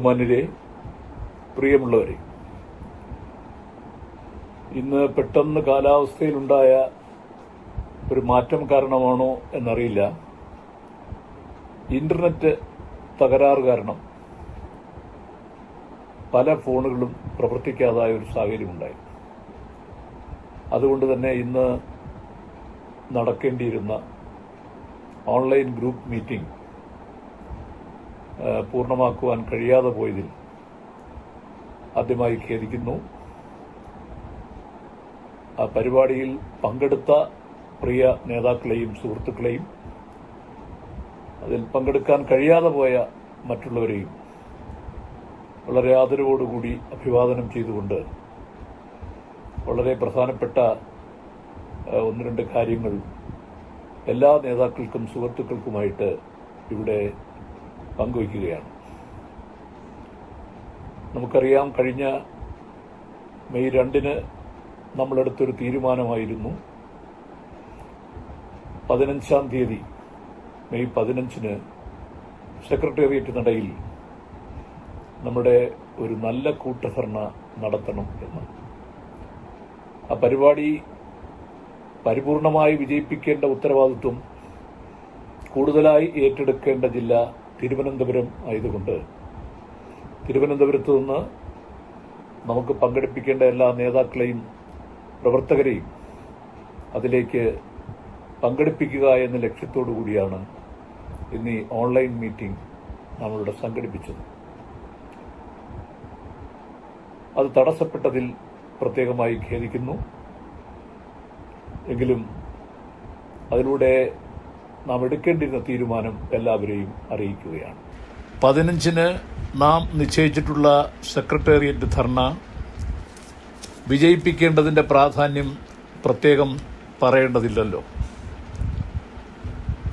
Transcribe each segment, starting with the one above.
ബഹുമാന്യരെ, പ്രിയമുള്ളവരെ, ഇന്ന് പെട്ടെന്ന് കാലാവസ്ഥയിലുണ്ടായ ഒരു മാറ്റം കാരണമാണോ എന്നറിയില്ല, ഇന്റർനെറ്റ് തകരാറ് കാരണം പല ഫോണുകളും പ്രവർത്തിക്കാതായ ഒരു സാഹചര്യമുണ്ടായി. അതുകൊണ്ട് തന്നെ ഇന്ന് നടക്കേണ്ടിയിരുന്ന ഓൺലൈൻ ഗ്രൂപ്പ് മീറ്റിംഗ് പൂർണ്ണമാക്കുവാൻ കഴിയാതെ പോയതിൽ ആദ്യമായി ഖേദിക്കുന്നു. ആ പരിപാടിയിൽ പങ്കെടുത്ത പ്രിയ നേതാക്കളെയും സുഹൃത്തുക്കളെയും അതിൽ പങ്കെടുക്കാൻ കഴിയാതെ പോയ മറ്റുള്ളവരെയും വളരെ ആദരവോടുകൂടി അഭിവാദനം ചെയ്തുകൊണ്ട് വളരെ പ്രധാനപ്പെട്ട ഒന്ന് രണ്ട് കാര്യങ്ങൾ എല്ലാ നേതാക്കൾക്കും സുഹൃത്തുക്കൾക്കുമായിട്ട് ഇവിടെ പങ്കുവയ്ക്കുകയാണ്. നമുക്കറിയാം, കഴിഞ്ഞ മെയ് 2 നമ്മളെടുത്തൊരു തീരുമാനമായിരുന്നു 15-ാം തീയതി മെയ് 15 സെക്രട്ടേറിയറ്റ് നടയിൽ നമ്മുടെ ഒരു നല്ല കൂട്ടധർണ നടത്തണം എന്ന്. ആ പരിപാടി പരിപൂർണമായി വിജയിപ്പിക്കേണ്ട ഉത്തരവാദിത്വം കൂടുതലായി ഏറ്റെടുക്കേണ്ട ജില്ല തിരുവനന്തപുരം ആയതുകൊണ്ട് തിരുവനന്തപുരത്ത് നിന്ന് നമുക്ക് പങ്കെടുപ്പിക്കേണ്ട എല്ലാ നേതാക്കളെയും പ്രവർത്തകരെയും അതിലേക്ക് പങ്കെടുപ്പിക്കുക എന്ന ലക്ഷ്യത്തോടു കൂടിയാണ് ഇന്ന് ഈ ഓൺലൈൻ മീറ്റിംഗ് നമ്മളിവിടെ സംഘടിപ്പിച്ചത്. അത് തടസ്സപ്പെട്ടതിൽ പ്രത്യേകമായി ഖേദിക്കുന്നു. എങ്കിലും അതിലൂടെ നാം എടുക്കേണ്ടിരുന്ന തീരുമാനം എല്ലാവരെയും അറിയിക്കുകയാണ്. 15 നാം നിശ്ചയിച്ചിട്ടുള്ള സെക്രട്ടേറിയറ്റ് ധർണ വിജയിപ്പിക്കേണ്ടതിന്റെ പ്രാധാന്യം പ്രത്യേകം പറയേണ്ടതില്ലല്ലോ.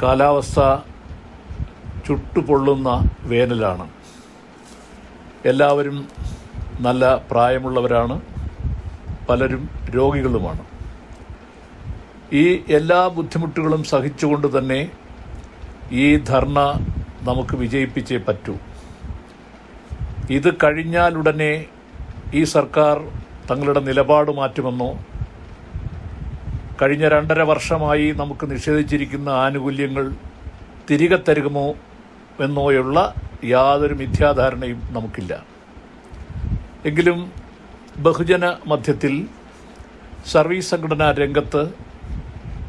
കാലാവസ്ഥ ചുട്ടുപൊള്ളുന്ന വേനലാണ്. എല്ലാവരും നല്ല പ്രായമുള്ളവരാണ്, പലരും രോഗികളുമാണ്. ഈ എല്ലാ ബുദ്ധിമുട്ടുകളും സഹിച്ചുകൊണ്ട് തന്നെ ഈ ധർണ നമുക്ക് വിജയിപ്പിച്ചേ പറ്റൂ. ഇത് കഴിഞ്ഞാലുടനെ ഈ സർക്കാർ തങ്ങളുടെ നിലപാട് മാറ്റുമെന്നോ കഴിഞ്ഞ 2.5 വർഷമായി നമുക്ക് നിഷേധിച്ചിരിക്കുന്ന ആനുകൂല്യങ്ങൾ തിരികെ തരുമോ എന്നോയുള്ള യാതൊരു മിഥ്യാധാരണയും നമുക്കില്ല. എങ്കിലും ബഹുജന മധ്യത്തിൽ സർവീസ് സംഘടനാ രംഗത്ത്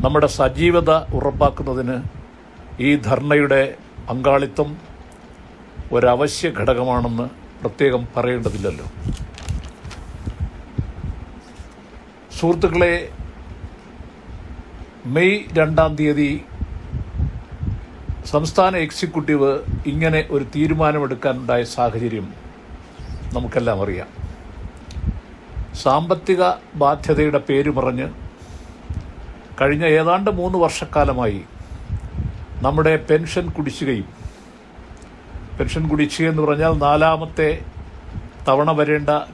നമ്മുടെ സജീവത ഉറപ്പാക്കുന്നതിന് ഈ ധർണയുടെ പങ്കാളിത്തം ഒരവശ്യ ഘടകമാണെന്ന് പ്രത്യേകം പറയേണ്ടതില്ലല്ലോ. സുഹൃത്തുക്കളെ, മെയ് 2-ാം തീയതി സംസ്ഥാന എക്സിക്യൂട്ടീവ് ഇങ്ങനെ ഒരു തീരുമാനമെടുക്കാനുണ്ടായ സാഹചര്യം നമുക്കെല്ലാം അറിയാം. സാമ്പത്തിക ബാധ്യതയുടെ പേര് പറഞ്ഞ് കഴിഞ്ഞ ഏതാണ്ട് 3 വർഷക്കാലമായി നമ്മുടെ പെൻഷൻ കുടിശ്ശിക എന്ന് പറഞ്ഞാൽ 4ാമത്തെ തവണ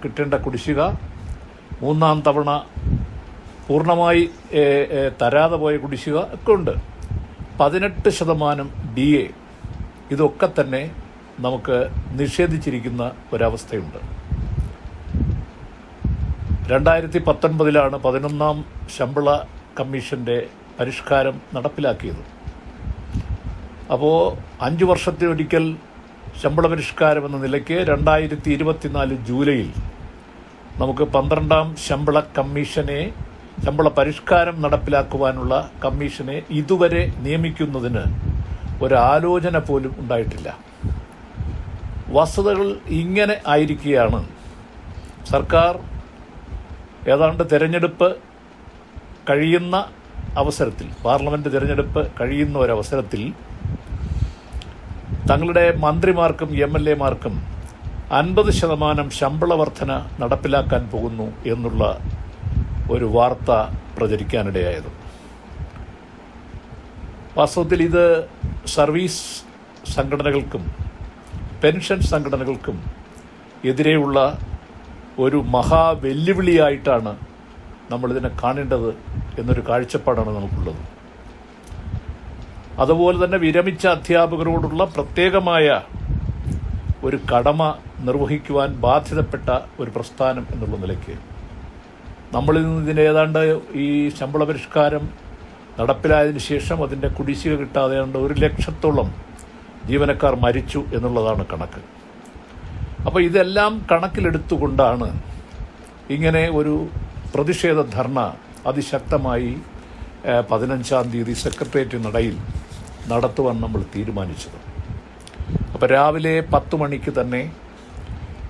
കിട്ടേണ്ട കുടിശ്ശിക, 3ാം തവണ പൂർണ്ണമായി തരാതെ പോയ കുടിശ്ശിക ഒക്കെ ഉണ്ട്. 18% DA ഇതൊക്കെ തന്നെ നമുക്ക് നിഷേധിച്ചിരിക്കുന്ന ഒരവസ്ഥയുണ്ട്. 2019 11ാം ശമ്പള കമ്മീഷന്റെ പരിഷ്കാരം നടപ്പിലാക്കിയത്. അപ്പോൾ 5 വർഷത്തിലൊരിക്കൽ ശമ്പള പരിഷ്കാരം എന്ന നിലയ്ക്ക് 2024 ജൂലൈയിൽ നമുക്ക് 12ാം ശമ്പള പരിഷ്കാരം നടപ്പിലാക്കുവാനുള്ള കമ്മീഷനെ ഇതുവരെ നിയമിക്കുന്നതിന് ഒരാലോചന പോലും ഉണ്ടായിട്ടില്ല. വസ്തുതകൾ ഇങ്ങനെ ആയിരിക്കുകയാണ്. സർക്കാർ ഏതാണ്ട് തെരഞ്ഞെടുപ്പ് കഴിയുന്ന അവസരത്തിൽ, പാർലമെന്റ് തെരഞ്ഞെടുപ്പ് കഴിയുന്ന ഒരവസരത്തിൽ തങ്ങളുടെ മന്ത്രിമാർക്കും MLA-മാർക്കും 50% ശമ്പള വർധന നടപ്പിലാക്കാൻ പോകുന്നു എന്നുള്ള ഒരു വാർത്ത പ്രചരിക്കാനിടയായത്. വാസ്തവത്തിൽ ഇത് സർവീസ് സംഘടനകൾക്കും പെൻഷൻ സംഘടനകൾക്കും എതിരെയുള്ള ഒരു മഹാവെല്ലുവിളിയായിട്ടാണ് നമ്മളിതിനെ കാണേണ്ടത് എന്നൊരു കാഴ്ചപ്പാടാണ് നമുക്കുള്ളത്. അതുപോലെ തന്നെ വിരമിച്ച അധ്യാപകരോടുള്ള പ്രത്യേകമായ ഒരു കടമ നിർവഹിക്കുവാൻ ബാധ്യതപ്പെട്ട ഒരു പ്രസ്ഥാനം എന്നുള്ള നിലയ്ക്ക് നമ്മളിൽ നിന്ന് ഇതിൻ്റെ ഏതാണ്ട് ഈ ശമ്പള പരിഷ്കാരം നടപ്പിലായതിനു ശേഷം അതിൻ്റെ കുടിശ്ശിക കിട്ടാതെ ഏതാണ്ട് 100,000-ഓളം ജീവനക്കാർ മരിച്ചു എന്നുള്ളതാണ് കണക്ക്. അപ്പോൾ ഇതെല്ലാം കണക്കിലെടുത്തുകൊണ്ടാണ് ഇങ്ങനെ ഒരു പ്രതിഷേധ ധർണ അതിശക്തമായി 15-ാം തീയതി സെക്രട്ടേറിയറ്റ് നടയിൽ നടത്തുവാൻ നമ്മൾ തീരുമാനിച്ചത്. അപ്പോൾ രാവിലെ 10 മണിക്ക് തന്നെ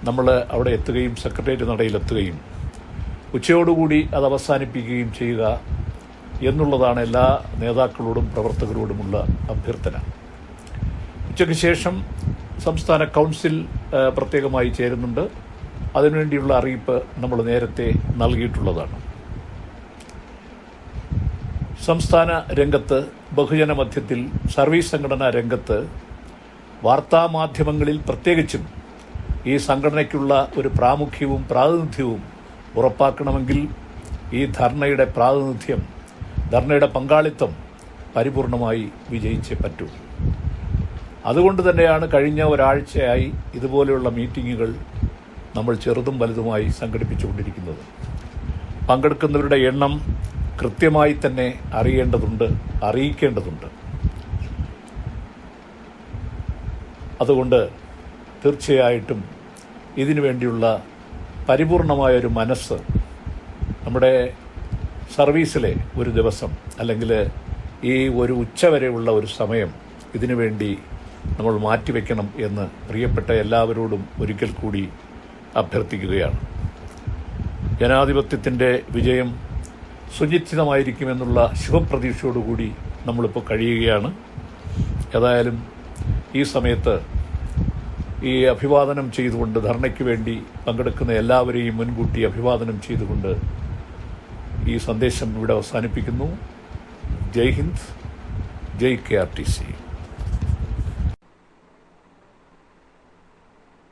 നമ്മൾ അവിടെ എത്തുകയും സെക്രട്ടേറിയറ്റ് നടയിലെത്തുകയും ഉച്ചയോടുകൂടി അത് അവസാനിപ്പിക്കുകയും ചെയ്യുക എന്നുള്ളതാണ് എല്ലാ നേതാക്കളോടും പ്രവർത്തകരോടുമുള്ള അഭ്യർത്ഥന. ഉച്ചയ്ക്ക് ശേഷം സംസ്ഥാന കൗൺസിൽ പ്രത്യേകമായി ചേരുന്നുണ്ട്. അതിനുവേണ്ടിയുള്ള അറിയിപ്പ് നമ്മൾ നേരത്തെ നൽകിയിട്ടുള്ളതാണ്. സംസ്ഥാന രംഗത്ത്, ബഹുജന മധ്യത്തിൽ, സർവീസ് സംഘടനാ രംഗത്ത്, വാർത്താമാധ്യമങ്ങളിൽ പ്രത്യേകിച്ചും ഈ സംഘടനയ്ക്കുള്ള ഒരു പ്രാമുഖ്യവും പ്രാതിനിധ്യവും ഉറപ്പാക്കണമെങ്കിൽ ഈ ധർണയുടെ പ്രാതിനിധ്യം, ധർണയുടെ പങ്കാളിത്തം പരിപൂർണമായി വിജയിച്ചേ പറ്റൂ. അതുകൊണ്ട് തന്നെയാണ് കഴിഞ്ഞ ഒരാഴ്ചയായി ഇതുപോലെയുള്ള മീറ്റിങ്ങുകൾ നമ്മൾ ചെറുതും വലുതുമായി സംഘടിപ്പിച്ചുകൊണ്ടിരിക്കുന്നത്. പങ്കെടുക്കുന്നവരുടെ എണ്ണം കൃത്യമായി തന്നെ അറിയിക്കേണ്ടതുണ്ട്. അതുകൊണ്ട് തീർച്ചയായിട്ടും ഇതിനു വേണ്ടിയുള്ള പരിപൂർണമായൊരു മനസ്സ് നമ്മുടെ സർവീസിലെ ഒരു ദിവസം അല്ലെങ്കിൽ ഈ ഒരു ഉച്ചവരെയുള്ള ഒരു സമയം ഇതിനു വേണ്ടി നമ്മൾ മാറ്റിവെക്കണം എന്ന് പ്രിയപ്പെട്ട എല്ലാവരോടും ഒരിക്കൽ കൂടി അഭ്യർത്ഥിക്കുകയാണ്. ജനാധിപത്യത്തിൻ്റെ വിജയം സുനിശ്ചിതമായിരിക്കുമെന്നുള്ള ശുഭപ്രതീക്ഷയോടുകൂടി നമ്മളിപ്പോൾ കഴിയുകയാണ്. ഏതായാലും ഈ സമയത്ത് ഈ അഭിവാദനം ചെയ്തുകൊണ്ട്, ധർണയ്ക്ക് വേണ്ടി പങ്കെടുക്കുന്ന എല്ലാവരെയും മുൻകൂട്ടി അഭിവാദനം ചെയ്തുകൊണ്ട് ഈ സന്ദേശം ഇവിടെ അവസാനിപ്പിക്കുന്നു. ജയ് ഹിന്ദ്, ജയ് KRTC.